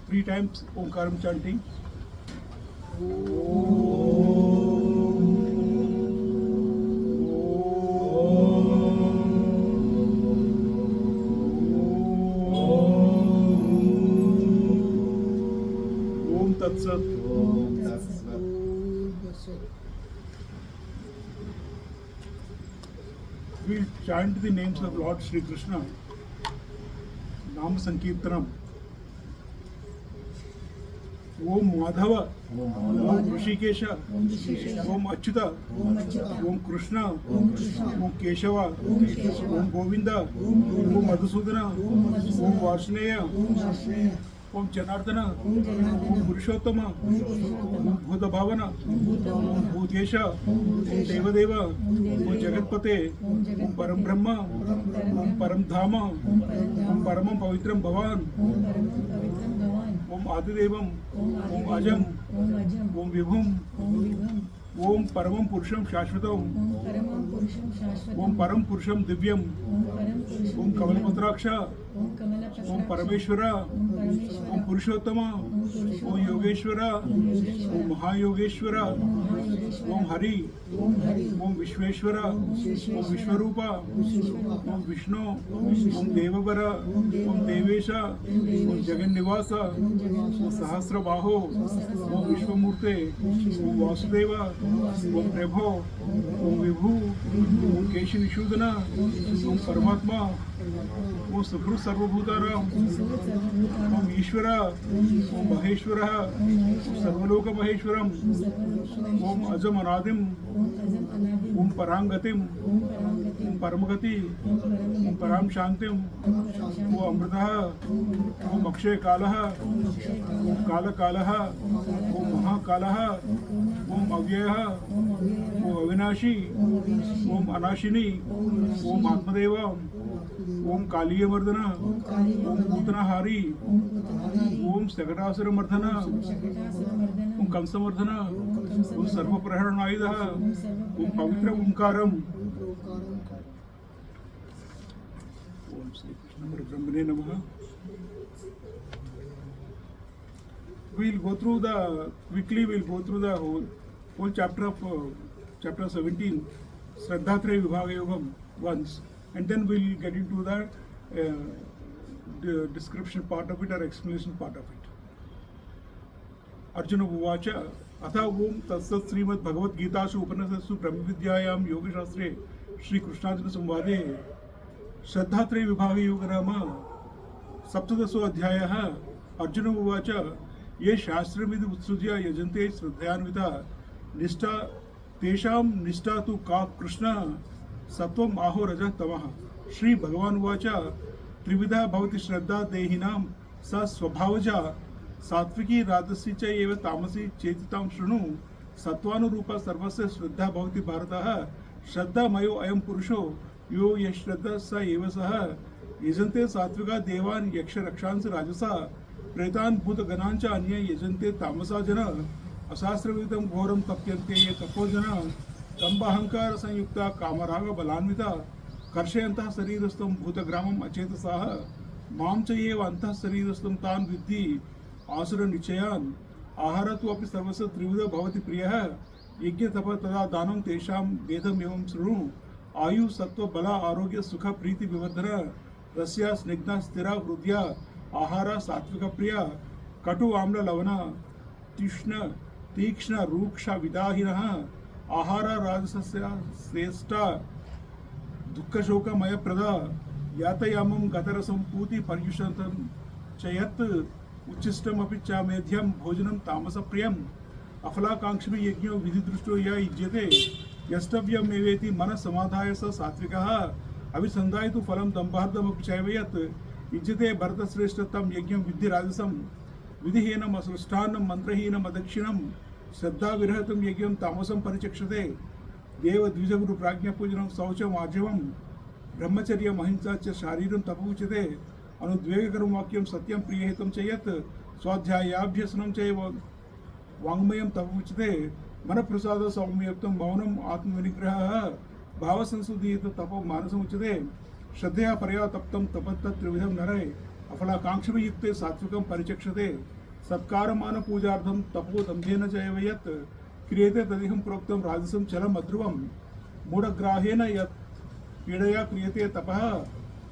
3 times Omkaram chanting. Om Tat Sat. We'll chant the names of Lord Shri Krishna. Nam Sankirtanam. Om Madhava, Om Rishikesha, Om Achyuta, Om Krishna, Om Keshava, Om Govinda, Om Madhusudana, Om Varshaneya, Om Janardana, Om Purushottama, Om Bhutavana, Om Bhutesha, Om Devadeva, Om Jagatpate, Om Param Brahma, Om Param Dhama, Om Paramam Pavitram Bhavan, Om Adidevam, Om Ajam, Om Vibhum, Om Paramam Purusham Shashvatam, Om Param Purusham Divyam, Om Kamalpatraksha, Om Parameshwara, Om Purushottama, Om Yogeshwara, Om Mahayogeshwara, Om Hari, Om Vishweshwara, Om Vishwarupa, Om Vishnu, Om Devavara, Om Devesha, Om Jagannivasa, Om Sahasrabaho, Om Vishwamurte, Om Vasudeva, Om Prabho, Om Vibhu, Om Keshanishudana, Om Paramatma, Om Subhru Sarvabhutaram, Om Ishvara, Om Maheshwara, Om Sarvaloka Maheshwaram, Om Ajam Anadim, Om Parangatim, Om Paramagati, Om Param Shantim, Om Amritaha, Om Akshay Kalaha, Om Kala Kalaha, Om Mahakalaha, Om Avyaha, Om Avinashi, Om Anashini, Om Atmadeva, Om Kaliya Mardana, Om Putana Hari, Om Sagatasara Mardana, Om Kamsa Mardana, Om Sarva Praharana Ayudaha, Om Pavitra Omkaram. Om Sri Krishna Brahmane Namaha. We'll go through the whole chapter of chapter 17, Shraddhatraya Vibhaga Yogam once, and then we'll get into the description part of it or explanation part of it. Arjuna Uvacha Atha Om Tatsat Srimad Bhagavad Gitasu Upanishadsu Brahma Vidyayam Yoga Shastre Shri Krishnarjuna Samvade Shraddhatraya Vibhaga Yogarama Saptadaso Adhyayah Arjuna Uvacha ये शास्त्रविद उत्सृज्य यजन्ते श्रद्धयान्विता निष्ठा तेषां निष्ठा तु का कृष्ण सत्वम् आहो रजः तमः श्री भगवान् उवाच त्रिविधा भवति श्रद्धा देहिनां सा स्वभावजा सात्विकी राजसी च एव तामसी चेतितां शृणु सत्वानुरूपा सर्वस्य श्रद्धा भवति भारतः श्रद्धामयो अयं पुरुषो यो यश्रद्धा स एव सः यजन्ते सात्विका देवान् यक्ष रक्षांस राजसा प्रेतान् भूतगणांच अन्ये यजन्ते तामसा जना अशास्त्रविदितं घोरं तप्यन्ते ये तपोजना दम्भाहंकार संयुक्ता कामराग बलान्विता कर्षयन्तः शरीरस्थं भूतग्रामम् अचेतसाः मां च एव अन्तः शरीरस्थं तान् विद्धि आसुर निश्चयान् आहारत्व अपि सर्वस्य त्रिविधो भवति प्रियः यज्ञ तप तदा दानं तेषां वेदम् एवं शृणु आयु सत्व बल आरोग्य सुख प्रीति विवर्धन रस्या स्निग्धा स्थिरा वृद्ध्या आहार सात्विक प्रिया कटु आम्ल लवण तीक्ष्ण तीक्ष्ण रूक्ष विदाहिनः आहार राजसस्य श्रेष्ठ दुःख शोकमय प्रदा यातयामं गतरसं पूति पर्युषन्तं च यत् उच्छिष्टमपि च मेध्यं भोजनं तामसप्रियम् अफलाकांक्षी यज्ञो विधिदृष्टो य युज्यते यष्टव्यमेवेति मनः समाधाय स सात्विकः अभिसन्धाय तु फलं दम्भार्धमपि चैव यत् युज्यते भरतश्रेष्ठतं यज्ञं विद्धि राजसं विधिहीनम् असृष्टान्नं मन्त्रहीनम् अदक्षिणं श्रद्धाविरहितं यज्ञं तामसं परिचक्षते देवद्विजगुरु प्राज्ञपूजनं शौचम् आर्जवं ब्रह्मचर्यम् अहिंसा च शारीरं तपोच्यते अनुद्वेगकरं वाक्यं सत्यं प्रियहितं च यत् स्वाध्यायाभ्यसनं चैव वाङ्मयं तपोच्यते मनप्रसाद सौम्ययुक्तं मौनम् आत्मविनिग्रहः भावसंसुदीत तपो मानसमुच्यते श्रद्धया परया तप्तं तपत्त त्रिविधं नरे अफलाकांक्षयुक्ते सात्विकं परिचक्षते सत्कारमान पूजार्थं तपो दम्भेन च एव यत् क्रियते तदिहं प्रोक्तं राजसं चलम् अध्रुवं मूढग्राहेण यत् पीडया क्रियते तपः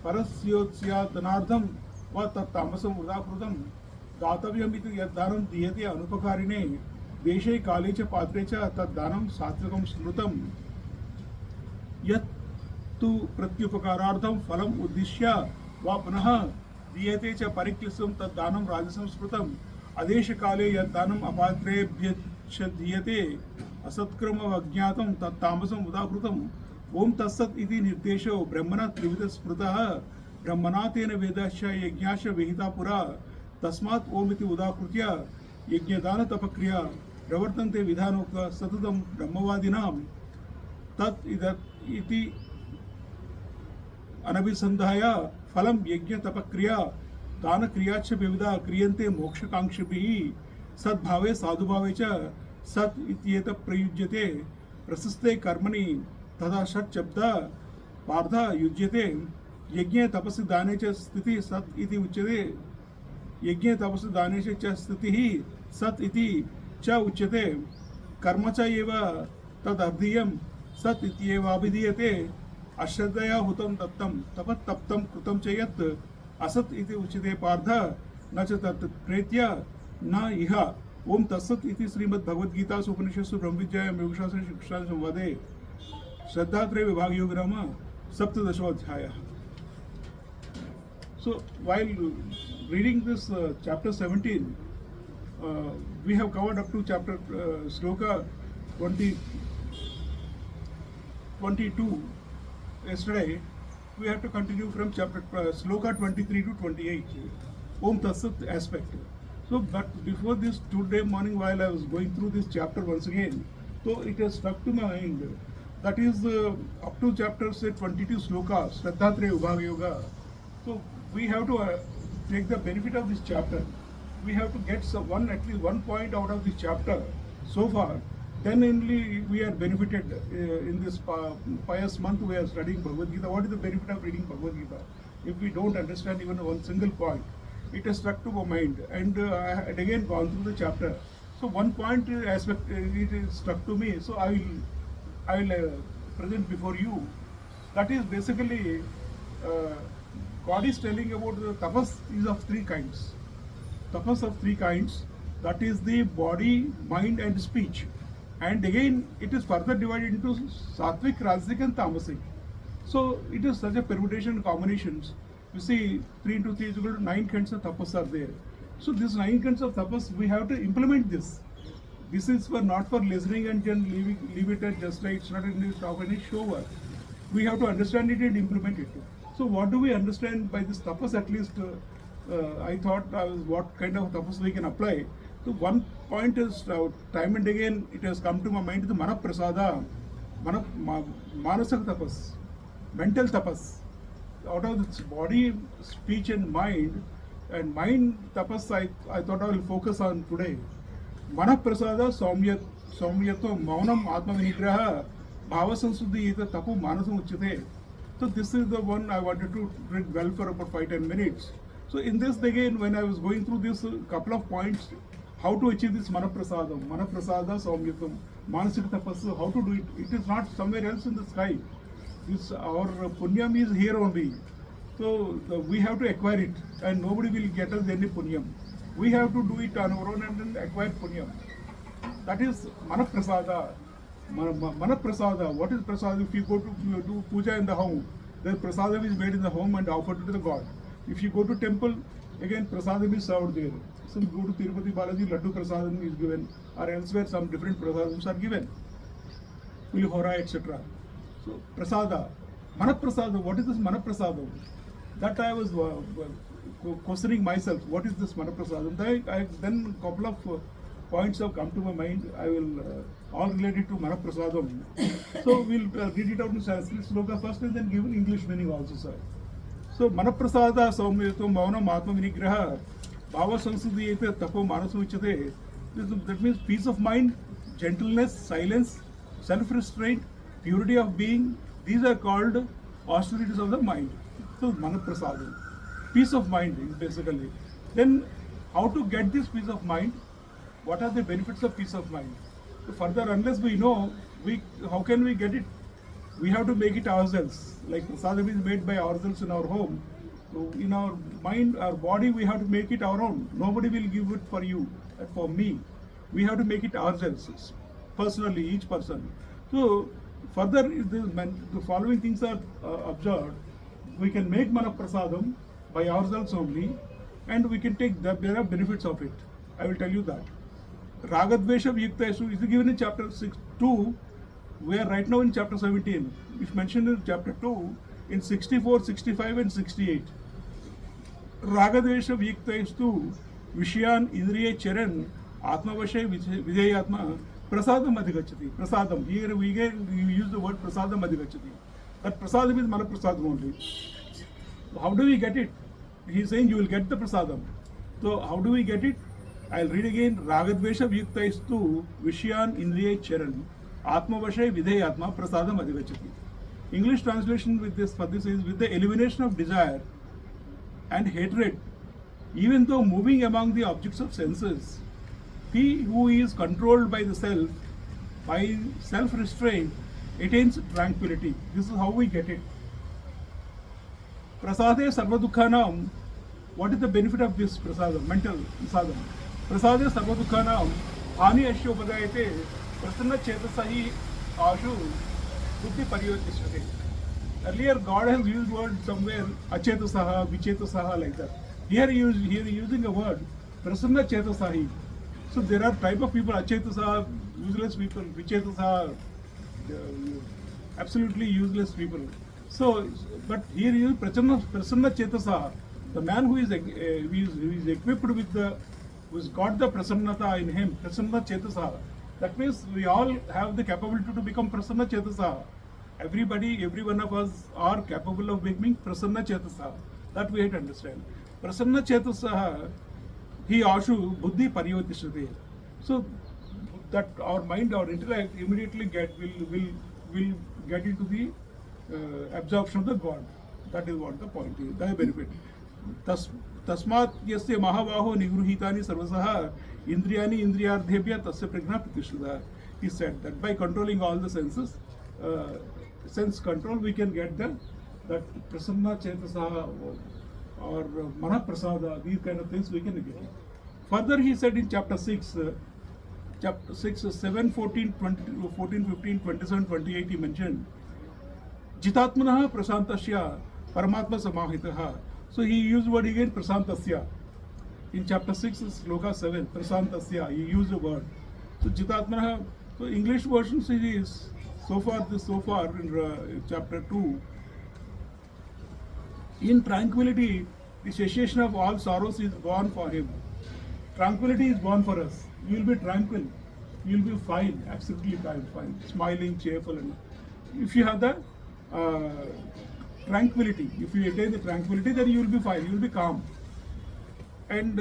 परस्योत्स्यादनार्थं वा तत्तामसं वृथाकृतं दातव्यमिति यद्दानं दीयते अनुपकारिणे देशे काले च पात्रे च तद्दानं सात्विकं स्मृतं यत् तु प्रत्युपकारार्थं फलम् उद्दिश्य वा पुनः दीयते च परिक्लिष्टं तद्दानं राजसं स्मृतम् आदेशकाले यद्दानम् अपात्रेभ्यश्च दीयते असत्क्रम अज्ञातं तत्तामसं उदाहृतम् ओम तत्सत् इति निर्देशो ब्रह्मणा त्रिविध स्मृतः ब्रह्मणा तेन वेदाश्च यज्ञाश्च विहिता पुरा तस्मात् ओम इति उदाहृत्य यज्ञदान तपक्रिया प्रवर्तन्ते विधानोक्त सततं ब्रह्मवादिनां तत् इति अनभिसन्धाय फलं यज्ञ तपक्रिया दान क्रियाच्च विविधा क्रियन्ते मोक्षकांक्षिभिः सद्भावे साधुभावे च सत् इत्येतत् प्रयुज्यते प्रशस्ते कर्मणि तथा षट् शब्द पार्थ युज्यते यज्ञे तपसि दाने च स्थिति सत् इति उच्यते यज्ञे तपसि दाने च स्थितिः सत् इति च उच्यते कर्म च एव तदर्थीयं सत् इत्येवाभिधीयते अश्रद्धया हुतं दत्तं तपत् तप्तं कृतं च यत् असत् इति उच्यते पार्थ न च तत् प्रेत्य न इह ओम तत्सत् इति श्रीमद्भगवद्गीतासु उपनिषत्सु ब्रह्मविद्यायां योगशास्त्रे श्रीकृष्णार्जुन संवादे श्रद्धात्रय विभाग योग नाम सप्तदशोऽध्यायः. So while reading this chapter 17, we have covered up to chapter sloka 22 yesterday. We have to continue from chapter sloka 23 to 28 Om Tatsat aspect. So but before this today morning while I was going through this chapter once again, so it has struck to my mind that is up to chapter say 22 sloka Shraddhatraya Vibhaga Yoga. So we have to take the benefit of this chapter. We have to get at least one point out of this chapter so far. Then only we are benefited in this pious month we are studying Bhagavad Gita. What is the benefit of reading Bhagavad Gita if we don't understand even one single point? It has struck to my mind, and I had again gone through the chapter. So one point aspect it is struck to me. So I will present before you. That is basically God is telling about the tapas is of three kinds. Tapas of three kinds. That is the body, mind, and speech. And again, it is further divided into sattvic, rajasic, and tamasic. So it is such a permutation and combinations. You see, 3 into 3 is equal to 9 kinds of tapas are there. So these 9 kinds of tapas, we have to implement this. This is for not for listening and then leave it at just like it's not in this of any show work. We have to understand it and implement it. So what do we understand by this tapas? At least I thought what kind of tapas we can apply. So one point is time and again it has come to my mind the mana prasada, manasak tapas, mental tapas. Out of this body, speech and mind tapas I thought I will focus on today. Mana prasada saumyato maunam atma vinigraha bhava sansuddhi ita tapu manasam uchyate. So this is the one I wanted to read well for about 5-10 minutes. So in this again when I was going through this couple of points, how to achieve this mana prasada saumyatam, manasik tapas, how to do it. It is not somewhere else in the sky. This our punyam is here only. So we have to acquire it, and nobody will get us any punyam. We have to do it on our own and then acquire punyam. That is mana prasada. Mana prasada. What is prasada? If you go to do puja in the home, then prasadam is made in the home and offered to the god. If you go to temple, again prasadam is served there. So you go to Tirupati Balaji, laddu prasadam is given, or elsewhere some different prasadams are given. Pulihora, etc. So prasada, mana prasada. What is this mana prasada? That I was questioning myself. What is this mana prasada? Then a couple of points have come to my mind. I will all related to mana prasadam. So we'll read it out in Sanskrit sloka first and then give an English meaning also, sir. So mana prasada saumyato maunam atma vinigraha bhava sansuddhiyate tapo manasu uchyate. That means peace of mind, gentleness, silence, self-restraint, purity of being. These are called austerities of the mind. So mana prasada. peace of mind is basically. Then how to get this peace of mind? What are the benefits of peace of mind? So further, unless we know, how can we get it? We have to make it ourselves. Like prasadam is made by ourselves in our home. So in our mind, our body, we have to make it our own. Nobody will give it for you, for me. We have to make it ourselves, personally, each person. So further, if the following things are observed, we can make mana prasadam by ourselves only, and we can take there are benefits of it. I will tell you that. Ragadvesha Vyukta is given in chapter 2. We are right now in chapter 17. It's mentioned in chapter 2 in 64, 65 and 68. Ragadvesha Vyukta Vishyan Indriya Charan Atmavashay Videyatma Prasadam Adhigachati. Prasadam. Here we use the word Prasadam Adhigachati. That Prasadam is Mana Prasadam only. How do we get it? He is saying you will get the Prasadam. So how do we get it? I'll read again. Ragadvesha Vyuktaistu Vishyan Indriya Charan Atmavashay Videyatma Prasadam Adhigachati. English translation for this is with the elimination of desire and hatred, even though moving among the objects of senses, he who is controlled by the self, by self-restraint, attains tranquility. This is how we get it. Prasade Sarvadukhanam. What is the benefit of this prasadam? Mental prasadam. Prasade Sarvadukhanam Hani Ashyopadayate Prasanna Chetasahi Ashu Buddhi Pariyotishate. Earlier, God has used word somewhere Achetasaha, Vichetasaha, like that. Here he is using a word Prasanna Chetasahi. So there are type of people, Achetasaha, useless people, Vichetasaha, absolutely useless people. So, but here he is Prasanna Chetasaha, the man who is equipped with who's got the Prasannata in him, Prasanna Chetasaha. That means we all have the capability to become Prasanna Chetasaha. Every one of us are capable of becoming Prasanna Chetasaha. That we have to understand. Prasanna Chetasaha, he ashu buddhi pariyotishate. So that our mind, our intellect immediately will get into the absorption of the God. That is what the point is. That is benefit. Tasmat yasya mahavaho nigruhitani sarvasaha indriyani indriyardhebhya tasya prajna pratishtha. He said that by controlling all the senses, sense control, we can get that prasanna chetasaha or mana prasada, these kind of things we can get. Further, he said in chapter 6, 7, 14, 15, 27, 28, he mentioned Jitatmanaha prasantasya paramatma samahitaha. So he used word again prasantasya. In chapter 6, sloka 7, prasantasya, he used the word. So Jitatmanaha, so English version is so far in chapter 2. In tranquility, the cessation of all sorrows is born for him. Tranquility is born for us. You will be tranquil. You will be fine, absolutely fine, smiling, cheerful. And if you have the tranquility, if you attain the tranquility, then you will be fine. You will be calm. And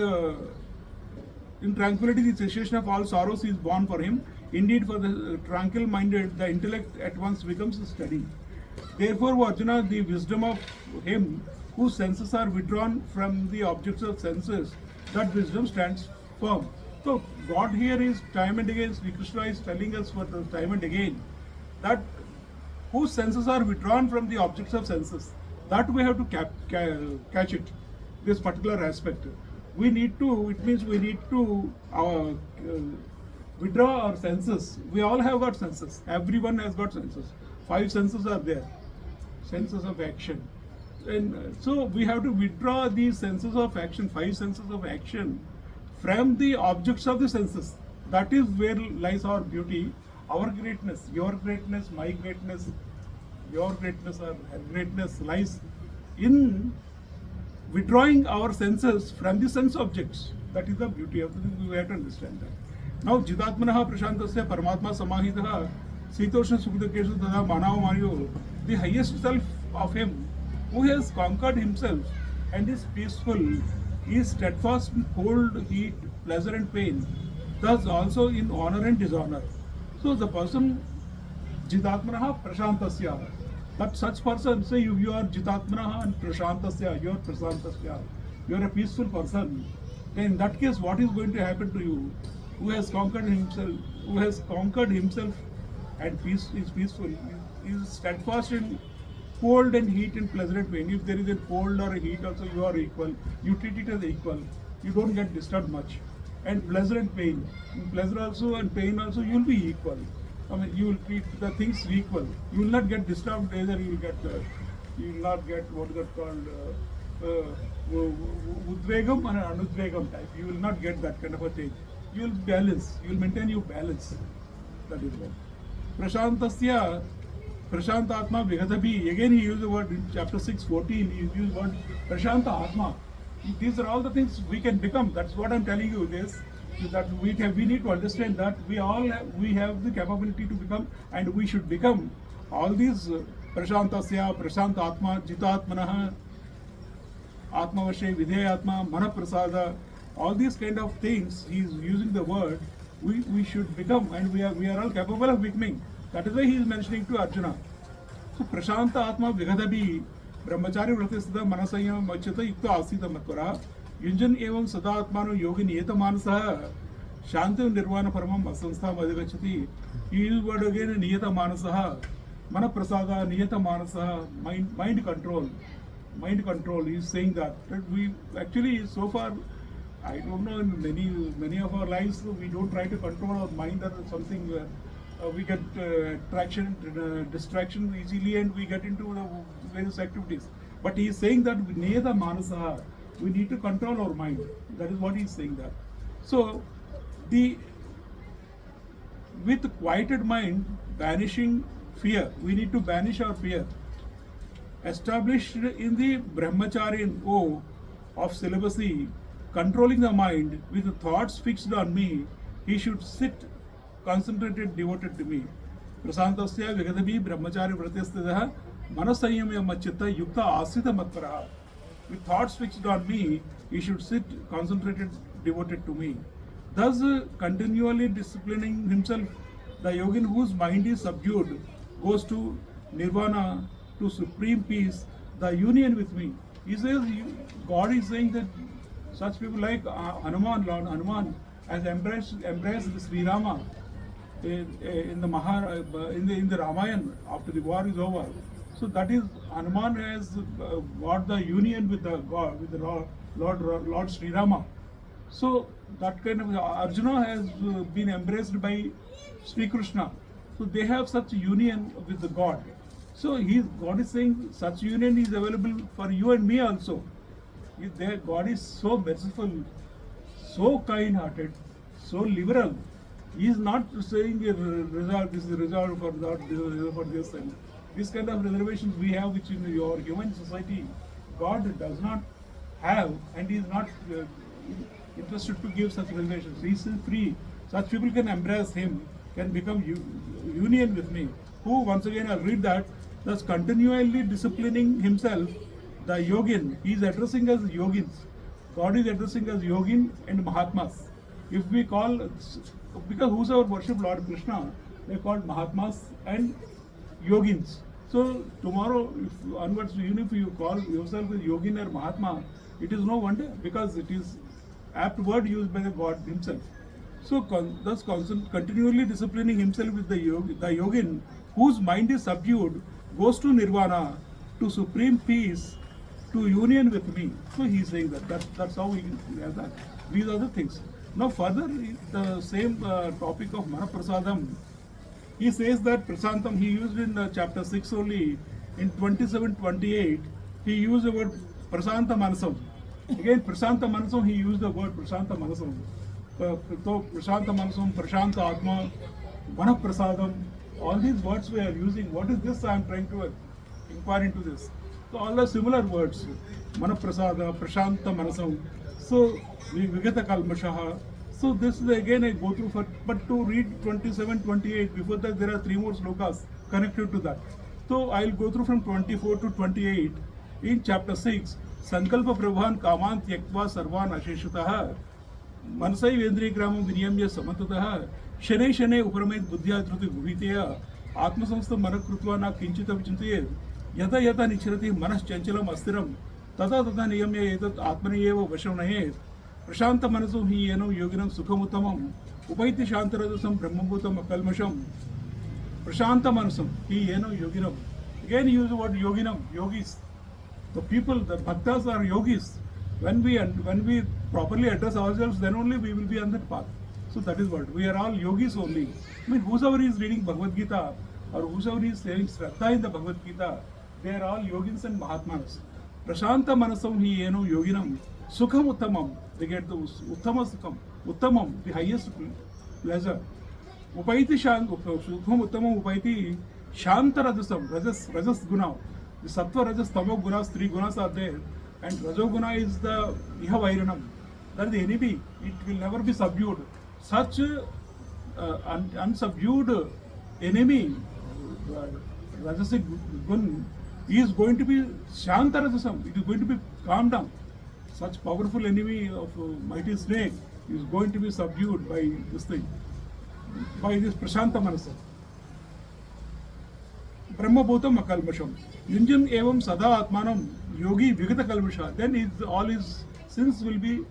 in tranquility, the cessation of all sorrows is born for him. Indeed, for the tranquil-minded, the intellect at once becomes steady. Therefore, Arjuna, the wisdom of him whose senses are withdrawn from the objects of senses, that wisdom stands firm. So, God here is time and again, Sri Krishna is telling us for the time and again that whose senses are withdrawn from the objects of senses, that we have to catch it, this particular aspect. We need to, it means we need to withdraw our senses. We all have got senses. Everyone has got senses. 5 senses are there. Senses of action. And so we have to withdraw these senses of action, 5 senses of action, from the objects of the senses. That is where lies our beauty, our greatness, your greatness, my greatness, your greatness or her greatness lies in withdrawing our senses from the sense objects. That is the beauty of the thing. We have to understand that. Now, Jitatmanaha Prashantasya Paramatma Samahitaha Sitoshna Sukhdakeshu Tada Manava Mario, the highest self of him who has conquered himself and is peaceful, is steadfast in cold, heat, pleasure and pain, thus also in honor and dishonor. So the person Jitatmanaha Prashantasya, But such person, say you are Jitatmana and Prashantasya, you are Prasantasya, you are a peaceful person, then in that case, what is going to happen to you? Who has conquered himself and peace is peaceful, is steadfast in cold and heat and pleasure and pain. If there is a cold or a heat also, you are equal. You treat it as equal. You don't get disturbed much. And pleasure and pain. In pleasure also and pain also, you will be equal. I mean, you will treat the things equal. You will not get disturbed. Either you will not get what is that called udvegam and anudvegam type. You will not get that kind of a thing. You will balance. You will maintain your balance. That is what. Prashantasya, Prashanta Atma Vigadabhi. Again, he used the word in chapter 6:14. He used the word Prashanta Atma. These are all the things we can become. That's what I'm telling you. This that we need to understand that we have the capability to become, and we should become all these Prashantasya, Prashanta Atma, Jitatmanah, Atmavashe, Videyatma, Manaprasada, all these kind of things. He is using the word. We should become, and we are all capable of becoming. That is why he is mentioning to Arjuna. So Prashanta Atma Vigadabhi Brahmachari Vratisthita Manasayam Machita Yukta Asita Matvara Yunjan Evam Sadatmano Yogi Niyata Manasaha Shantam Nirvana Paramam Asanstha Madhigachati. He used word again Niyata Manasaha Manaprasada Niyata Manasaha mind control. Mind control. He is saying that we actually so far, I don't know, in many of our lives we don't try to control our mind or something. We get distraction easily, and we get into the various activities. But he is saying that Niyata Manasaha, we need to control our mind. That is what he is saying that. So, with quieted mind, banishing fear, we need to banish our fear. Established in the Brahmacharyan O of celibacy, controlling the mind with the thoughts fixed on me, he should sit concentrated, devoted to me. Prasantasya Vigadabi Brahmachari Vratisthita Manasayamya Machitta Yukta Asita Matvara. With thoughts fixed on me, he should sit concentrated, devoted to me. Thus, continually disciplining himself, the yogin whose mind is subdued goes to nirvana, to supreme peace, the union with me. He says, God is saying that such people like Hanuman, Lord Hanuman, has embraced Sri Rama in the Ramayana after the war is over. So that is, Hanuman has got the union with the God, with the Lord Sri Rama. So that kind of Arjuna has been embraced by Sri Krishna. So they have such union with the God. So God is saying such union is available for you and me also. God is so merciful, so kind-hearted, so liberal. He is not saying this is reserved for that, this is reserved for this. And this kind of reservations we have, which in your human society, God does not have, and He is not interested to give such reservations. He is free. Such people can embrace Him, can become union with me. Who, once again, I'll read that, thus continually disciplining himself, the yogin, he is addressing as yogins. God is addressing as yogin and Mahatmas. If we call, because whosoever worship Lord Krishna, they are called Mahatmas and yogins. So tomorrow, onwards, even if you call yourself a yogin or Mahatma, it is no wonder, because it is apt word used by the God himself. So thus continually disciplining himself with the yogin, whose mind is subdued, goes to nirvana, to supreme peace, to union with me. So he is saying that's how we have that. These are the things. Now further, the same topic of Manaprasadam, he says that Prasantam, he used in chapter 6 only, in 27-28, he used the word Prasanta Manasam. Again, Prasanta Manasam, he used the word Prasanta Manasam. So Prasanta Manasam, Prashanta Atma, Manaprasadam, all these words we are using. What is this? I am trying to inquire into this. So all are similar words. Manaprasada, Prashanta Manasam. So Vigata Kalmashaha. So this is again I go through, but to read 27-28, before that there are 3 more slokas connected to that. So I will go through from 24 to 28. In chapter 6, Sankalpa Prabhan Kaman Tyaktva Sarvan Asheshataha Manasai Vendri Gramam Vinyamya Samantataha Shane Shane Upramayit Buddhya Dhruti Bhuviteya Atmasamstha Manakrutva Na Kinchita Vichintaye यथा यथा निचरति मनश्चञ्चलम् अस्थिरं तथा तथा नियम्य एतत् आत्मनि एव वशं नयेत् प्रशान्तमनसो हि येनं योगिनं सुखमुत्तमम् उपैति शान्तरजसं ब्रह्मभूतम् अकल्मषं प्रशान्तमनसं हि येनं योगिनं. Again use the word yoginam, yogis. The people, the bhaktas are yogis. When we properly address ourselves, then only we will be on that path. So that is what we are all yogis only. I mean, whosoever is reading Bhagavad Gita or whosoever is saying Shraddha in the Bhagavad Gita, they are all yogins and mahatmas. Prashanta manasam hi yeno yoginam sukham uttamam. They get the uttama sukham, uttamam, the highest pleasure. Upaiti sukham uttamam upaiti shanta rajasam, rajas guna. The sattva, rajas, tamo gunas, three gunas are there, and rajoguna is the ihavairanam. That is the enemy. It will never be subdued. Such unsubdued enemy, rajasic gun, is going to be shanta rajasam. It is going to be calmed down. Such powerful enemy of mighty snake is going to be subdued by this thing, by this prashanta manasa. Brahmabhutam akalmasham. Yunjam evam sada atmanam yogi vigata kalmasha. Then all his sins will be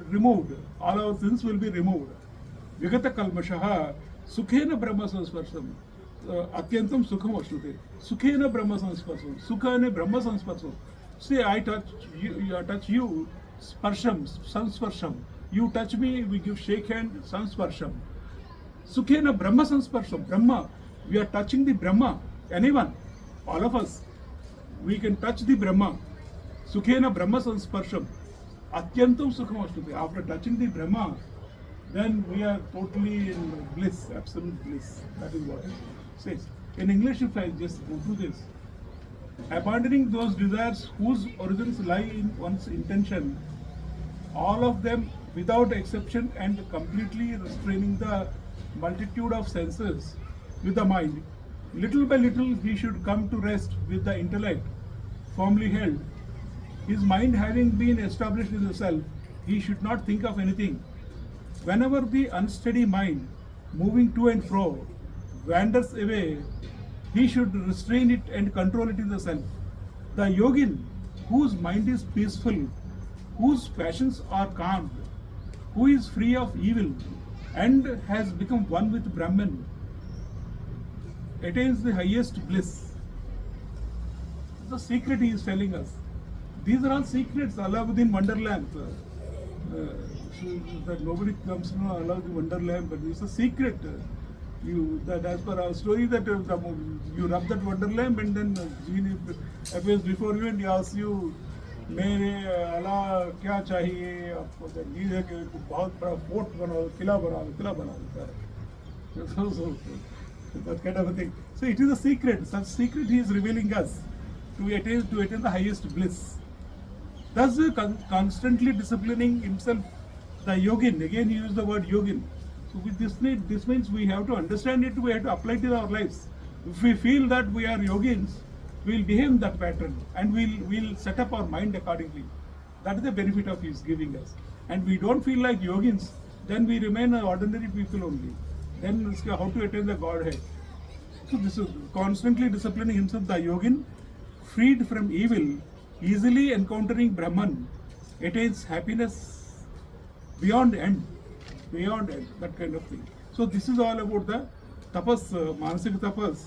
removed. All our sins will be removed. Vigata kalmashaha sukhena brahma sansparsam. Atyantam sukham ashrute. Sukhena brahma sansparsam. Sukhane brahma sansparsam. Say, I touch you, sparsham, sansparsham. You touch me, we give shake hand, sansparsham. Sukhena brahma sansparsham. Brahma. We are touching the Brahma. Anyone, all of us, we can touch the Brahma. Sukhena Brahma sansparsham. Atyantam sukham ashrute. After touching the Brahma, then we are totally in bliss, absolute bliss. That is what it says. In English, if I just go through this, abandoning those desires whose origins lie in one's intention, all of them without exception, and completely restraining the multitude of senses with the mind, little by little he should come to rest with the intellect firmly held. His mind having been established in the self, he should not think of anything. Whenever the unsteady mind, moving to and fro, wanders away, he should restrain it and control it in the self. The yogin, whose mind is peaceful, whose passions are calmed, who is free of evil, and has become one with Brahman, attains the highest bliss. The secret he is telling us. These are all secrets. Allah within Wonderland. That nobody comes to know Allah within Wonderland, but it's a secret. That as per our story, that you rub that wonder lamp and then genie appears before you and he asks you, मेरे अल्लाह क्या चाहिए आपको? गीत है कि बहुत बड़ा fort बनाओ, किला बना देता है. That kind of a thing. So it is a secret. Such secret he is revealing us to attain the highest bliss. Thus constantly disciplining himself, the yogin. Again he used the word yogin. So with this means we have to understand it, we have to apply it in our lives. If we feel that we are yogins, we will behave in that pattern and we'll set up our mind accordingly. That is the benefit of his giving us. And we don't feel like yogins, then we remain ordinary people only. Then how to attain the Godhead. So this is constantly disciplining himself, the yogin, freed from evil, easily encountering Brahman, attains happiness beyond end, that kind of thing. So this is all about the tapas, manasik tapas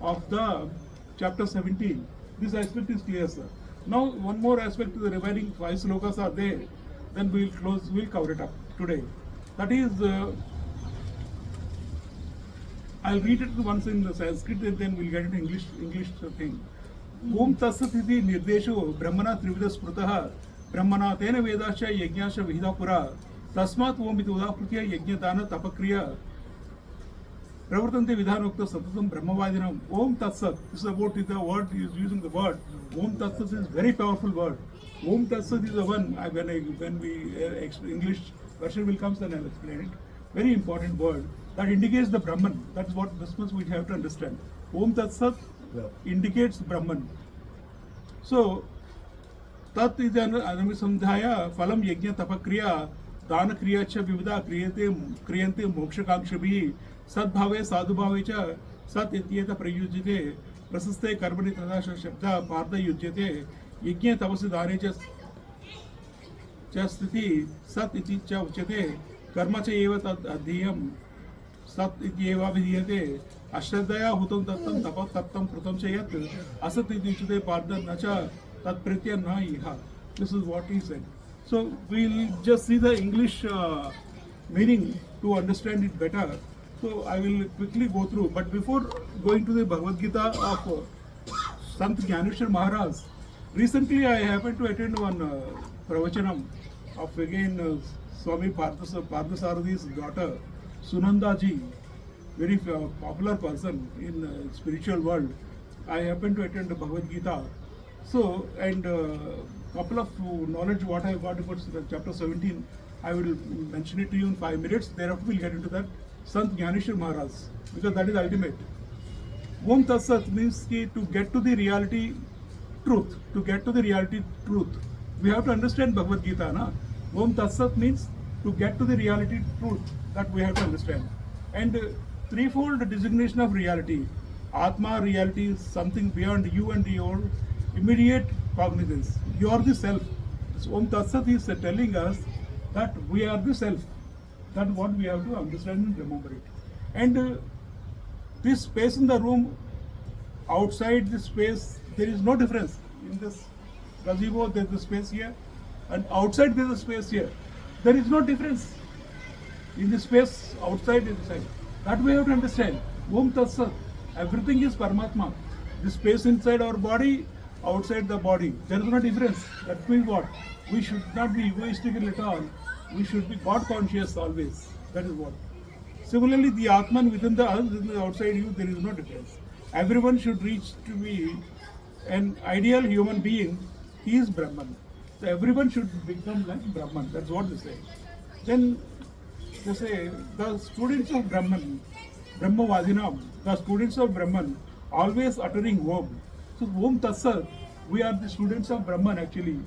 of the chapter 17. This aspect is clear, sir. Now one more aspect to the remaining 5 slokas are there. Then we'll cover it up today. That is, I'll read it once in the Sanskrit and then we'll get it in English thing. Om tassat iti nirdesho brahmana trivida sprutaha brahmana tena vedasya yajnasya vihida pura tasmat om iti udapritya yajnadana tapakriya pravartante vidhanokta satatam brahmavadinam. Om tatsat. This is about the word he is using the word. Om tatsat is very powerful word. Om tatsat is the one when we English version will come, then I'll explain it. Very important word that indicates the Brahman. That's what this much we have to understand. Om tatsat indicates Brahman. So tat is anamisandhaya phalam yajna tapakriya dana kriya cha vivida kriyante moksha kangshabhi sadbhave sadhubhave cha sat ityeta prayujite प्रशस्ते कर्मणि तथा शब्द पार्थ युज्यते यज्ञे तपसि दाने च स्थिति सत् इति च उच्यते कर्म च एव तद् अध्ययम् सत् इत्येवाभिधीयते अश्रद्धया हुतं दत्तं तप तप्तं कृतं च यत् असत् इति उच्यते पार्थ न च तत्प्रीत्या न इह. This is what he said. So we'll just see the English meaning to understand it better. So I will quickly go through. But before going to the Bhagavad Gita of Sant Gyaneshwar Maharaj, recently I happened to attend one pravachanam of again Swami Parthasarathhi's daughter, Sunanda ji, very popular person in spiritual world. I happened to attend the Bhagavad Gita. So, and couple of knowledge what I got about chapter 17, I will mention it to you in 5 minutes. Thereafter we'll get into that Sant Gyaneshwar Maharaj, because that is ultimate. Om Tat Sat means ki to get to the reality truth. To get to the reality truth, we have to understand Bhagavad Gita, na? Om Tat Sat means to get to the reality truth, that we have to understand. And threefold designation of reality. Atma, reality is something beyond you and your immediate cognizance. You are the self. So Om Tat Sat is telling us that we are the self. That is what we have to understand and remember it. And this space in the room, outside this space, there is no difference. In this gazebo, there is a space here, and outside there is a space here. There is no difference in the space outside and inside. That we have to understand. Om Tat Sat. Everything is Paramatma. The space inside our body, outside the body, there is no difference. That means what? We should not be egoistical at all. We should be God conscious always. That is what. Similarly, the Atman within the us, within the outside you, there is no difference. Everyone should reach to be an ideal human being. He is Brahman. So everyone should become like Brahman. That's what they say. Then they say the students of Brahman, Brahmavadinam, the students of Brahman, always uttering Om. So Om Tat Sat, we are the students of Brahman actually.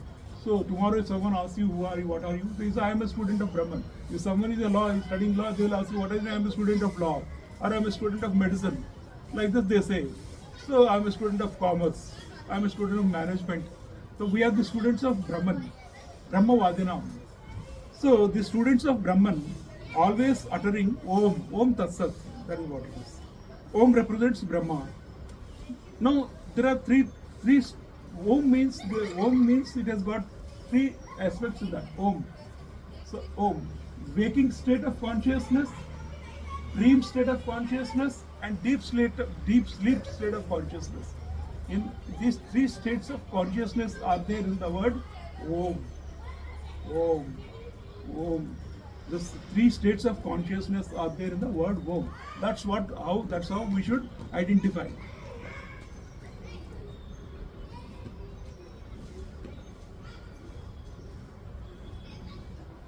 So tomorrow if someone asks you who are you, what are you, say I am a student of Brahman. If someone is a law, is studying law, they will ask you what are you, I am a student of law, or I am a student of medicine. Like this they say. So I am a student of commerce, I am a student of management. So we are the students of Brahman, Brahmavadinam. So the students of Brahman always uttering Om, Om Tat Sat. That is what it is. Om represents Brahma. Now there are three. Om means it has got three aspects to that. Om. So Om, waking state of consciousness, dream state of consciousness, and deep sleep state of consciousness. In these three states of consciousness are there in the word Om. Om. Om. These three states of consciousness are there in the word Om. That's how we should identify.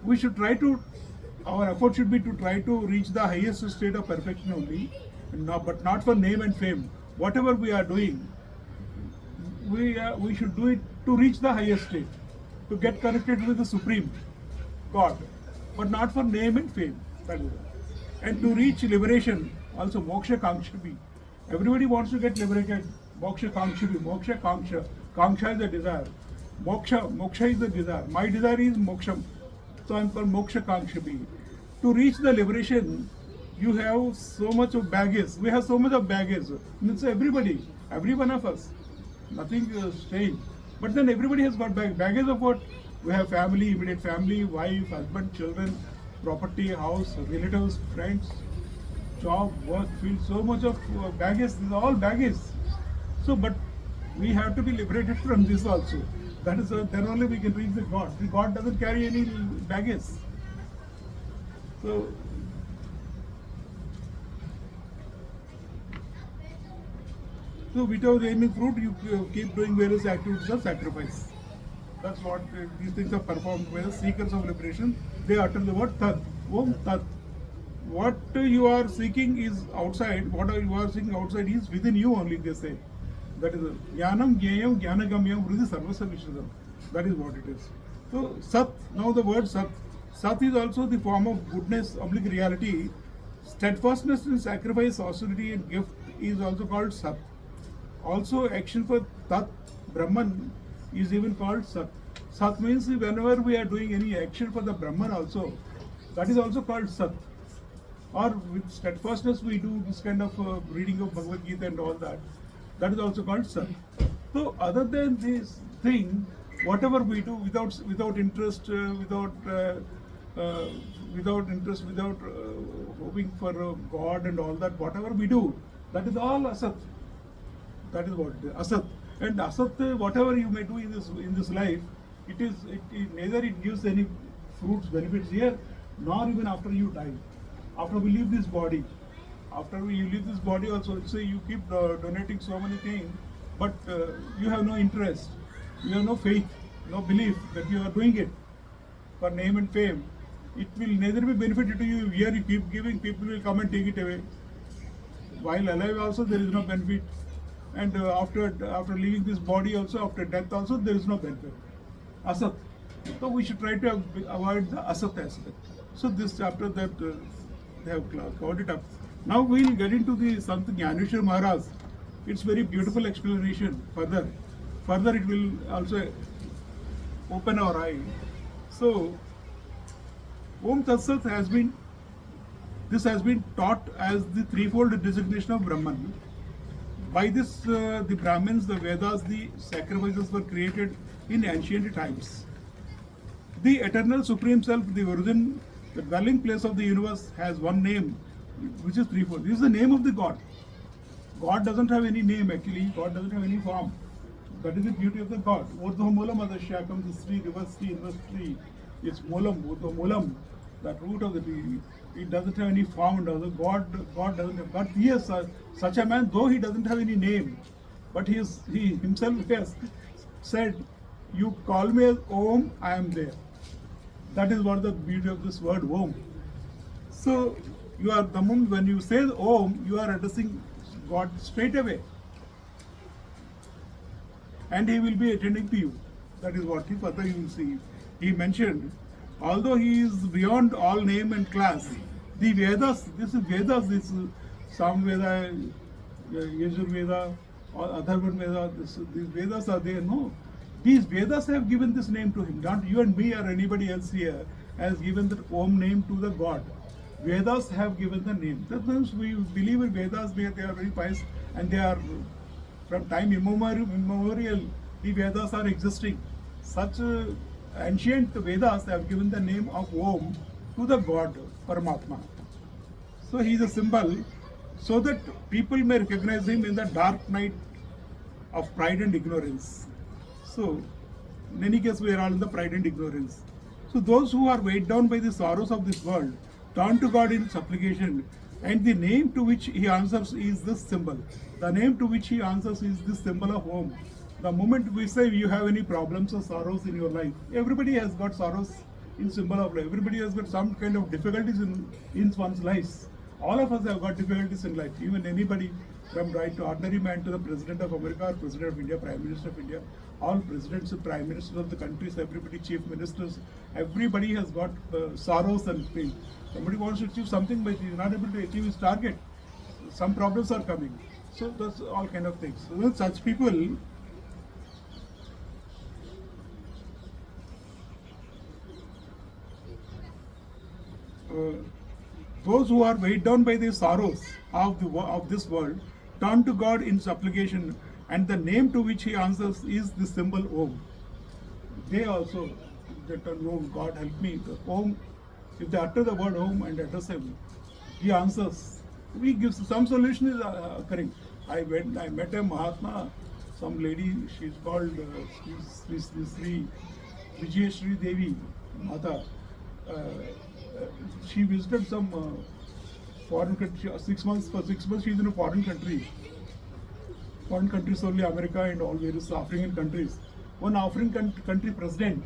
We should try to, our effort should be to try to reach the highest state of perfection only, but not for name and fame. Whatever we are doing, we should do it to reach the highest state, to get connected with the Supreme God, but not for name and fame. That is it. And to reach liberation, also moksha kangshabi. Everybody wants to get liberated. Moksha kangshabi, moksha kangsha. Kangsha is the desire. Moksha is the desire. My desire is moksham. So I am called moksha kangshabi. To reach the liberation, you have so much of baggage. We have so much of baggage. Means everybody, every one of us. Nothing strange. But then everybody has got baggage of what? We have family, immediate family, wife, husband, children, property, house, relatives, friends, job, work, field, so much of baggage. These are all baggage. So, but we have to be liberated from this also. That is, then only we can reach the God. The God doesn't carry any baggage. So, without aiming fruit, you keep doing various activities of sacrifice. That's what these things are performed by the seekers of liberation. They utter the word Tat. Om Tat. What you are seeking is outside. What you are seeking outside is within you only, they say. That is Jnanam, Jnayam, Jnanagamyam, Vriddhi Sarvasya Vishradam. That is what it is. So Sat, now the word Sat. Sat is also the form of goodness, oblique reality. Steadfastness in sacrifice, austerity and gift is also called Sat. also action for Tat, Brahman, is even called Sat. Sat means whenever we are doing any action for the Brahman also, that is also called Sat. Or with steadfastness we do this kind of reading of Bhagavad Gita and all that. That is also called Sat. So other than this thing, whatever we do without interest, without hoping for God and all that, whatever we do, that is all Asat. That is what it is, Asat. And Asat, whatever you may do in this life, neither it gives any fruits, benefits here, nor even after you die. After we leave this body, you leave this body also, say you keep donating so many things, but you have no interest, you have no faith, no belief that you are doing it for name and fame. It will neither be benefited to you. Here you keep giving, people will come and take it away. While alive also there is no benefit, and after leaving this body also, after death also, there is no benefit. Asat. So we should try to avoid the Asat aspect. So this chapter that they have covered it up. Now we will get into the Sant Jnaneshwar Maharaj. It's very beautiful explanation further. Further it will also open our eye. So Om Tat Sat has been taught as the threefold designation of Brahman. By this, the Brahmins, the Vedas, the sacrifices were created in ancient times. The eternal Supreme Self, the origin, the dwelling place of the universe, has one name, which is threefold. This is the name of the God. God doesn't have any name actually. God doesn't have any form. That is the beauty of the God. Urdhva Moolam Adashya comes the tree, reverse tree, inverse tree. It's Moolam, Urdhva Moolam, that root of the tree. It doesn't have any form. God doesn't have. But yes, such a man, though he doesn't have any name, but he himself has said, "You call me as Om, I am there." That is what the beauty of this word Om. So you are the moment when you say Om, you are addressing God straight away, and He will be attending to you. That is what you will see. He mentioned, although He is beyond all name and class, the Vedas, this is Sam Veda, Yajur Veda, or Atharvan Veda, these Vedas are there. No, these Vedas have given this name to Him. Not you and me or anybody else here has given the Om name to the God. Vedas have given the name. That means we believe in Vedas, they are very pious, and they are from time immemorial. The Vedas are existing. Such ancient Vedas have given the name of Om to the God, Paramatma. So he is a symbol so that people may recognize Him in the dark night of pride and ignorance. So, in any case, we are all in the pride and ignorance. So those who are weighed down by the sorrows of this world turn to God in supplication, and the name to which He answers is this symbol. The name to which He answers is this symbol of Om. The moment we say you have any problems or sorrows in your life, everybody has got sorrows in symbol of life. Everybody has got some kind of difficulties in one's life. All of us have got difficulties in life. Even anybody, from right to ordinary man to the President of America, or President of India, Prime Minister of India, all presidents and prime ministers of the countries, everybody, chief ministers, everybody has got sorrows and pain. Somebody wants to achieve something, but he is not able to achieve his target. Some problems are coming. So that's all kind of things. So such people, those who are weighed down by the sorrows of this world turn to God in supplication, and the name to which He answers is the symbol Om. They also turn, Om, God help me. Om, if they utter the word Om and address Him, He answers. He gives some solution is occurring. I met a Mahatma, some lady. She's called Sri Vijayashree Devi Mata. She visited some foreign country. 6 months. For 6 months, she is in a foreign country. Foreign countries only, America and all various African countries. One African country president,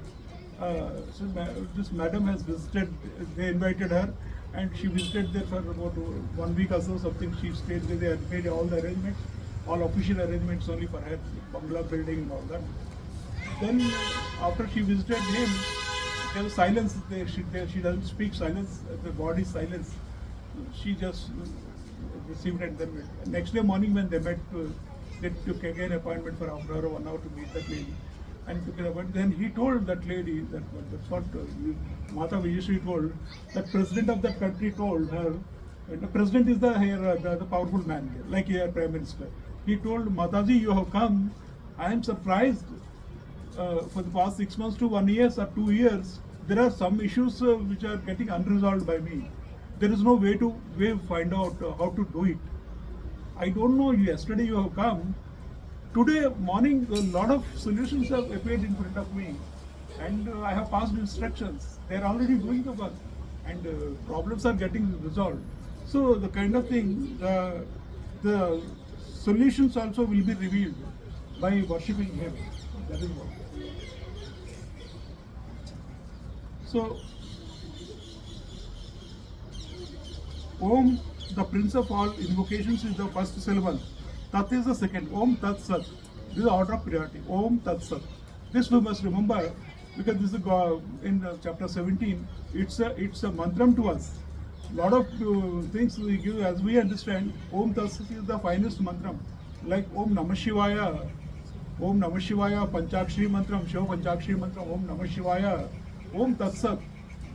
this madam has visited. They invited her, and she visited there for about 1 week or so. Something she stayed there. They had made all the arrangements, all official arrangements only for her, bungalow building and all that. Then after she visited him, there was silence. She doesn't speak. Silence. The body silence. She just received it. Then next day morning when they met, they took again appointment for half an hour, 1 hour to meet that lady. And took an appointment. Then he told that lady that's what Mata Vijayashree told, that president of that country told her, and the president is the powerful man here, like here Prime Minister. He told Mataji, you have come. I am surprised. For the past 6 months to 1 year or 2 years, there are some issues which are getting unresolved by me. There is no way to find out how to do it. I don't know. Yesterday you have come. Today morning, a lot of solutions have appeared in front of me, and I have passed instructions. They are already doing the work, and problems are getting resolved. So the kind of thing, the solutions also will be revealed by worshipping Him. That is what. So, Om, the prince of all invocations, is the first syllable. Tat is the second. Om Tat Sat. This is the order of priority. Om Tat Sat. This we must remember, because this is in chapter 17. It's a mantram to us. Lot of things we give as we understand. Om Tat Sat is the finest mantram. Like Om Namah Shivaya, Om Namah Shivaya, Panchakshri mantram, Shiva Panchakshri mantram, Om Namah Shivaya, Om Tat Sat.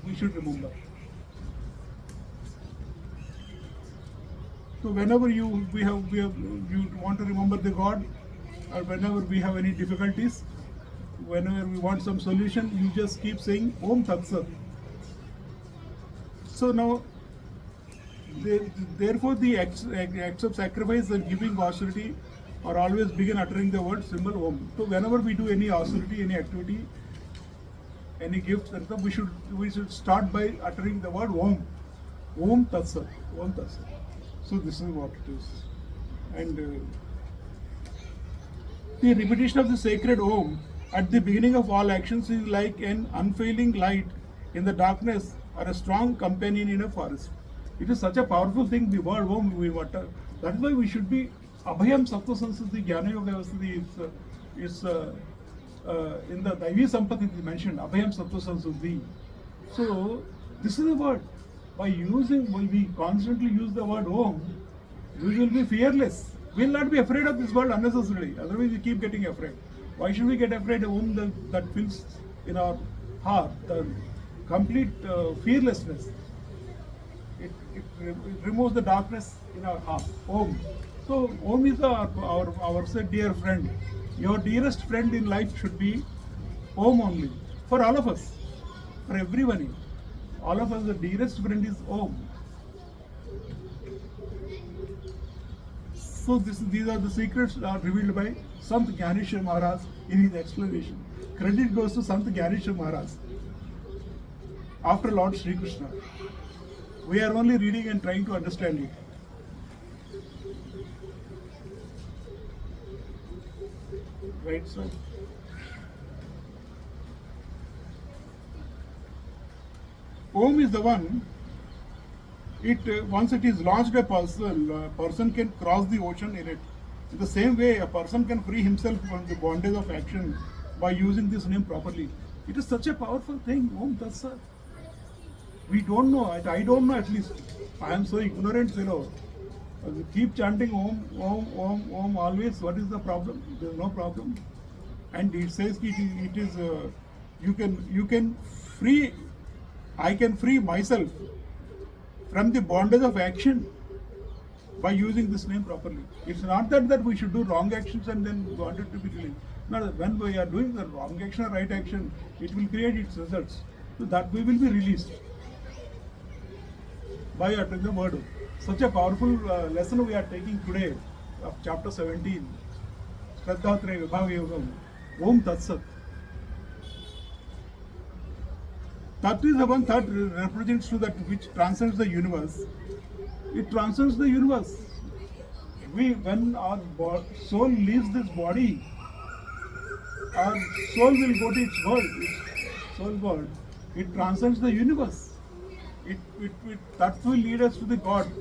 We should remember. So whenever you want to remember the God, or whenever we have any difficulties, whenever we want some solution, you just keep saying Om Tat Sat. So now, therefore the acts of sacrifice and giving austerity are always begin uttering the word symbol Om. So whenever we do any austerity, any activity, any gift, we should start by uttering the word Om. Om Tat Sat. Om Tat Sat. So this is what it is. And the repetition of the sacred Om at the beginning of all actions is like an unfailing light in the darkness or a strong companion in a forest. It is such a powerful thing, the word Om. That's why we should be Abhayam Sattva Sansati Jnana Yoga Vyavasthi is in the Daivi Sampati mentioned, Abhayam Sattva Sansati. So this is the word. When we constantly use the word Om, we will be fearless. We will not be afraid of this word unnecessarily. Otherwise, we keep getting afraid. Why should we get afraid of Om that fills in our heart the complete fearlessness? It removes the darkness in our heart. Om. So Om is our dear friend. Your dearest friend in life should be Om only. For all of us. For everyone. All of us, the dearest friend is Om. So these are the secrets that are revealed by Sant Gyaneshwar Maharaj in his explanation. Credit goes to Sant Gyaneshwar Maharaj after Lord Sri Krishna. We are only reading and trying to understand it. Right, sir? Om is the one. Once it is launched, a person can cross the ocean in it. In the same way, a person can free himself from the bondage of action by using this name properly. It is such a powerful thing. Om Tat Sat. We don't know. I don't know, at least. I am so ignorant fellow. Keep chanting Om, Om, Om, Om always. What is the problem? There is no problem. And it says it is you can free. I can free myself from the bondage of action by using this name properly. It's not that we should do wrong actions and then want it to be released. No, when we are doing the wrong action or right action, it will create its results. So that we will be released by uttering the word. Such a powerful lesson we are taking today of chapter 17, Shraddhatraya Vibhaga Yogam, Om Tat Sat. Tat is the one that represents to that which transcends the universe. It transcends the universe. When our soul leaves this body, our soul will go to its world, its soul world. It transcends the universe. That will lead us to the God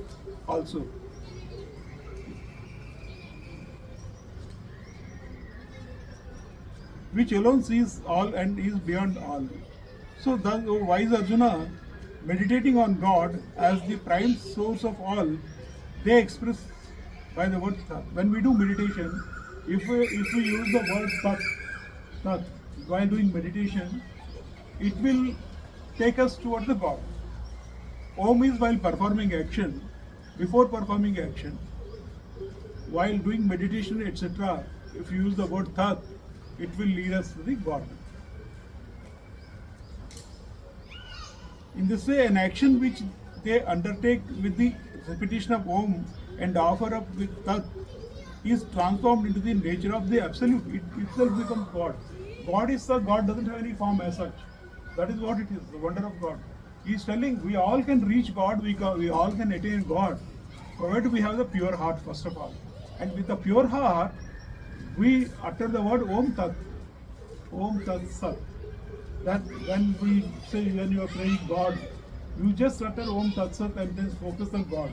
also. Which alone sees all and is beyond all. So the wise Arjuna, meditating on God as the prime source of all, they express by the word Tat. When we do meditation, If we use the word tat while doing meditation, it will take us towards the God. Om is while performing action, before performing action, while doing meditation, etc. If you use the word tat, it will lead us to the God. In this way, an action which they undertake with the repetition of Om and offer up with Tat is transformed into the nature of the Absolute. It itself becomes God. God is the God doesn't have any form as such. That is what it is, the wonder of God. He is telling we all can reach God, we all can attain God, provided we have the pure heart first of all. And with the pure heart, we utter the word Om Tat Sat. That when we say, when you are praying God, you just utter Om Tat Sat and then focus on God.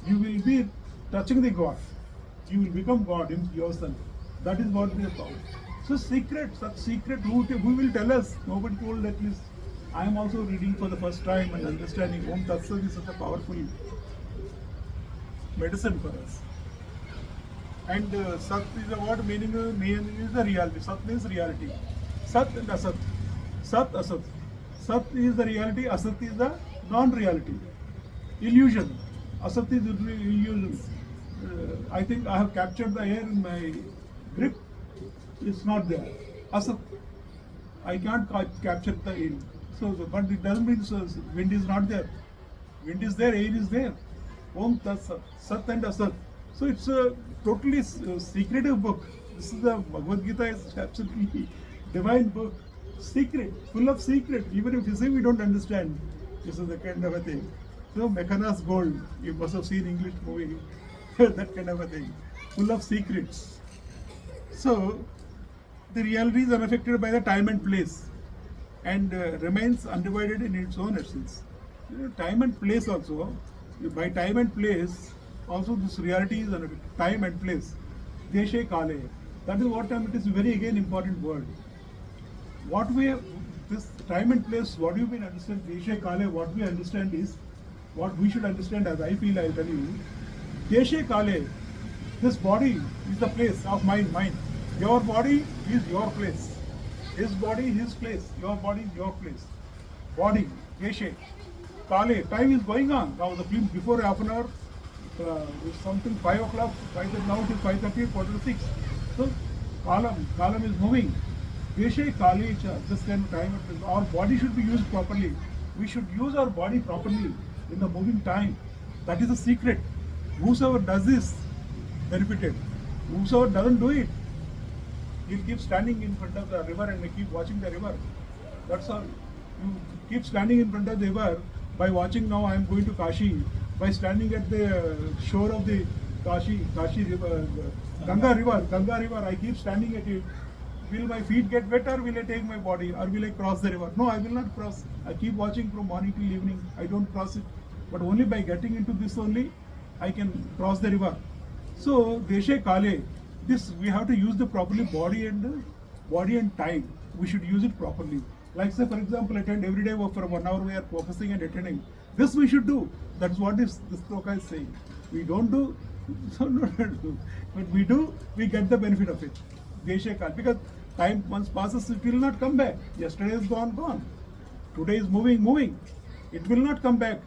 You will be touching the God. You will become God in yourself. That is what we are called. So such secret, who will tell us? Nobody told, at least. I am also reading for the first time and understanding Om Tat Sat is such a powerful medicine for us. And Sat is a word meaning is the reality. Sat means reality. Sat and Asat. Sat, Asat. Sat is the reality, Asat is the non-reality. Illusion. Asat is illusion. I think I have captured the air in my grip. It's not there. Asat. I can't capture the air. But it doesn't mean wind is not there. Wind is there, air is there. Om Tat Sat. Sat and Asat. So it's a totally secretive book. This is the Bhagavad Gita is absolutely divine book. Secret, full of secret. Even if you say we don't understand, this is the kind of a thing. So Mechana's Gold, you must have seen English movie, that kind of a thing, full of secrets. So the reality is unaffected by the time and place, and remains undivided in its own essence. Time and place also, by time and place, also this reality is unaffected. Time and place. Deshe Kale. That is what time it is very again important word. What we have, this time and place, what you mean understand, Deshe Kale, what we understand is, what we should understand as I feel, I'll tell you. Deshe Kale, this body is the place of mind. Your body is your place. His body, his place. Your body is your place. Body, Deshe Kale, time is going on. Now the film before half an hour, something 5 o'clock, now it is 5:30, 5:45. So column is moving. Deshe Kale, this kind of time, our body should be used properly. We should use our body properly in the moving time. That is the secret. Whosoever does this, benefited. Whosoever doesn't do it, he'll keep standing in front of the river and keep watching the river. That's all. You keep standing in front of the river by watching. Now I am going to Kashi. By standing at the shore of the Kashi river, Ganga river, I keep standing at it. Will my feet get wet or will I take my body or will I cross the river? No, I will not cross. I keep watching from morning till evening. I don't cross it. But only by getting into this only, I can cross the river. So, Deshe Kale, this we have to use the properly body and time. We should use it properly. Like say for example, attend every day for 1 hour we are focusing and attending. This we should do. That's what this sloka is saying. We don't do, so not do. But we do, we get the benefit of it. Deshe Kale. Because time once passes, it will not come back. Yesterday is gone. Today is moving. It will not come back.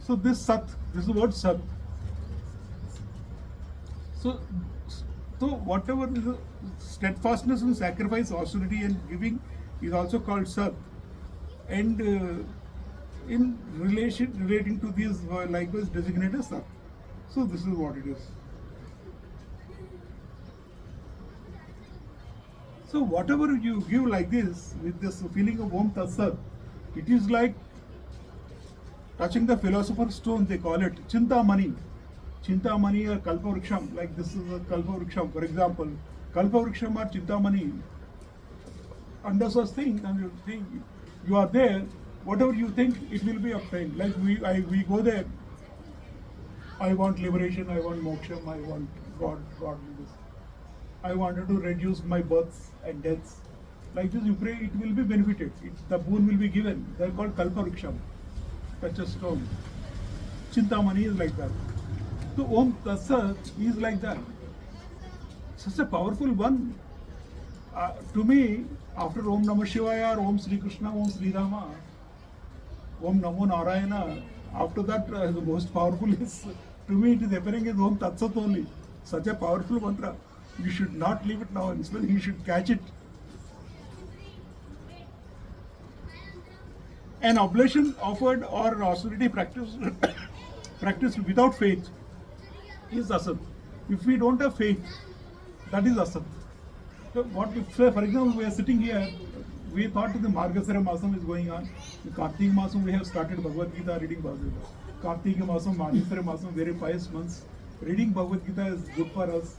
So this Sat, this is the word Sat. So whatever is the steadfastness and sacrifice, austerity and giving is also called Sat. And in relating to these likewise designated Sat. So this is what it is. So whatever you give like this, with this feeling of Om Tat Sat, it is like touching the philosopher's stone, they call it Chintamani or Kalpavriksham, like this is a Kalpavriksham, for example. Kalpavriksham or Chintamani, under such thing, and you think you are there, whatever you think, it will be obtained. Like we go there, I want liberation, I want moksham, I want God will this. I wanted to reduce my births and deaths. Like this, you pray, it will be benefited. The boon will be given. They are called Kalpavriksham. Touch a stone. Chintamani is like that. So Om Tat Sat is like that. Such a powerful one. To me, after Om Namah Shivaya or Om Sri Krishna, Om Sri Rama, Om Namo Narayana, after that the most powerful is, to me it is appearing as Om Tat Sat only. Such a powerful mantra. You should not leave it now, instead you should catch it. An oblation offered or austerity practiced without faith is asat. If we don't have faith, that is asat. So what if, say, for example, we are sitting here, we thought the Margasara Masam is going on. The Kartika Masam we have started Bhagavad Gita, reading Bhagavad Gita. Kartika Masam, Margasara Masam, very pious months. Reading Bhagavad Gita is good for us.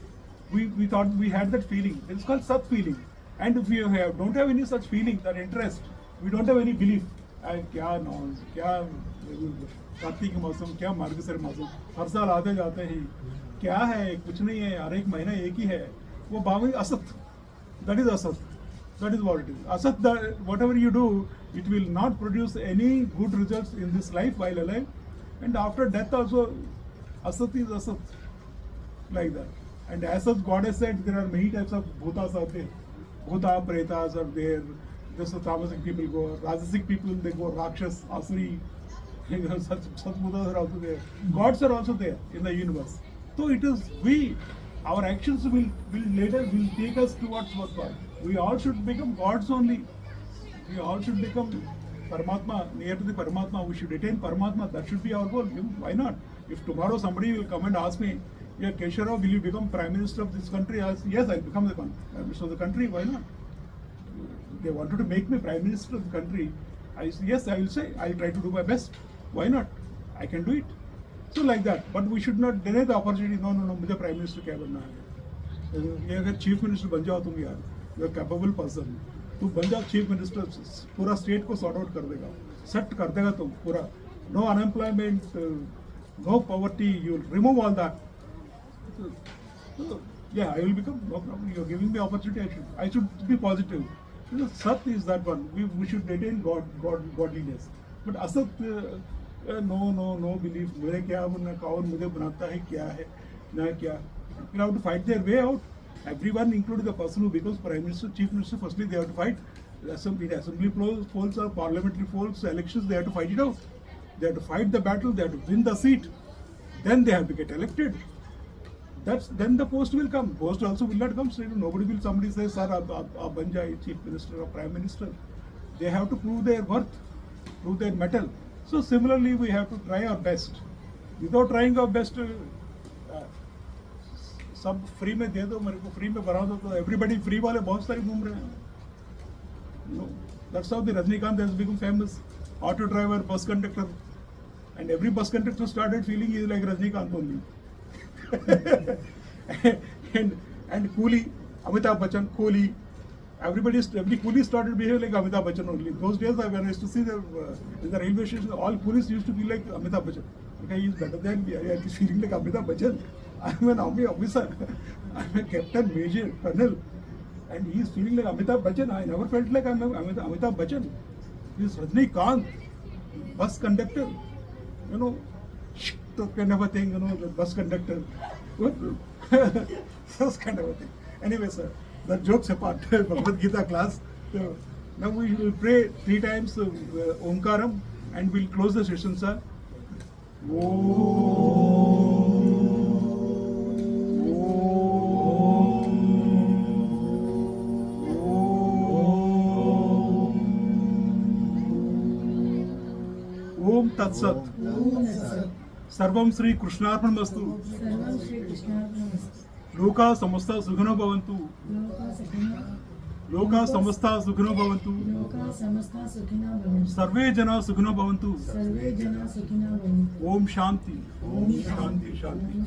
We thought we had that feeling. It's called Sat feeling. And if we don't have any such feeling, that interest, we don't have any belief. क्या कार्तिक मौसम, क्या मार्गशीर मौसम, हर साल आते जाते हैं, क्या है, कुछ नहीं है, हर एक महीना एक ही है, वो भावी असत. That is asat. That is what it is. Asat, whatever you do, it will not produce any good results in this life while alive, and after death also, asat is asat, like that. And as such, God has said, there are many types of bhutas out there. Bhuta, pretas are there. Just the tamasic people go, rajasic people they go, rakshas, asuri, such bhutas are also there. Gods are also there in the universe. So it is our actions will take us towards God. We all should become gods only. We all should become Paramatma, near to the Paramatma. We should attain Paramatma. That should be our goal. Why not? If tomorrow somebody will come and ask me, yeah, Keshara, will you become Prime Minister of this country? Yes, I'll become the Prime Minister of the country. Why not? They wanted to make me Prime Minister of the country. Yes, I will say, I'll try to do my best. Why not? I can do it. So like that. But we should not deny the opportunity. No, मुझे Prime Minister क्या बनना है? ये अगर Chief Minister बन जाओ तुम यार, you're a capable person. तुम बन जाओ Chief Minister, पूरा state को sort out कर देगा, set कर देगा तुम पूरा. No unemployment, no poverty. You'll remove all that. So, yeah, I will become. No problem. You're giving me opportunity. I should be positive. Sat is that one. We should attain godliness. But asat, no belief. मुझे क्या बनना, कौन मुझे बनाता है, क्या है, ना क्या. You have to fight their way out. Everyone, including the person who becomes Prime Minister, Chief Minister, firstly they have to fight. Assembly polls or parliamentary polls, elections, they have to fight it out. They have to fight the battle. They have to win the seat. Then they have to get elected. Then the post will come. Post also will not come straight. Nobody will. Somebody says, "Sir, आप बन जाए Chief Minister or Prime Minister." They have to prove their worth, prove their mettle. So similarly, we have to try our best. Without trying our best, सब free में दे दो, मेरे को free में बना दो, तो everybody free वाले बहुत सारे घूम रहे हैं. That's how the Rajnikant has become famous. Auto driver, bus conductor, and every bus conductor started feeling he is like Rajnikant only. and coolie, Amitabh Bachchan, coolie, every coolie started behaving like Amitabh Bachchan only. Those days when I used to see in the railway station, all police used to be like Amitabh Bachchan. Okay, he is better than me. I is feeling like Amitabh Bachchan. I am an army officer. I am a captain, major, colonel, and he is feeling like Amitabh Bachchan. I never felt like I am Amitabh Bachchan. He is Rajnikant, bus conductor, kind of a thing, the bus conductor. Those kind of a thing. Anyway, sir, the jokes apart, Bhagavad Gita class. So, now we will pray 3 times Omkaram and we'll close the session, sir. Om Tat Sat. सर्वं श्री कृष्णार्पणमस्तु. लोका समस्ता सुखिनो भवन्तु. लोका समस्ता सुखिनो भवन्तु. सर्वे जना सुखिनो भवन्तु. ओम शांति. ओम शांति शांति.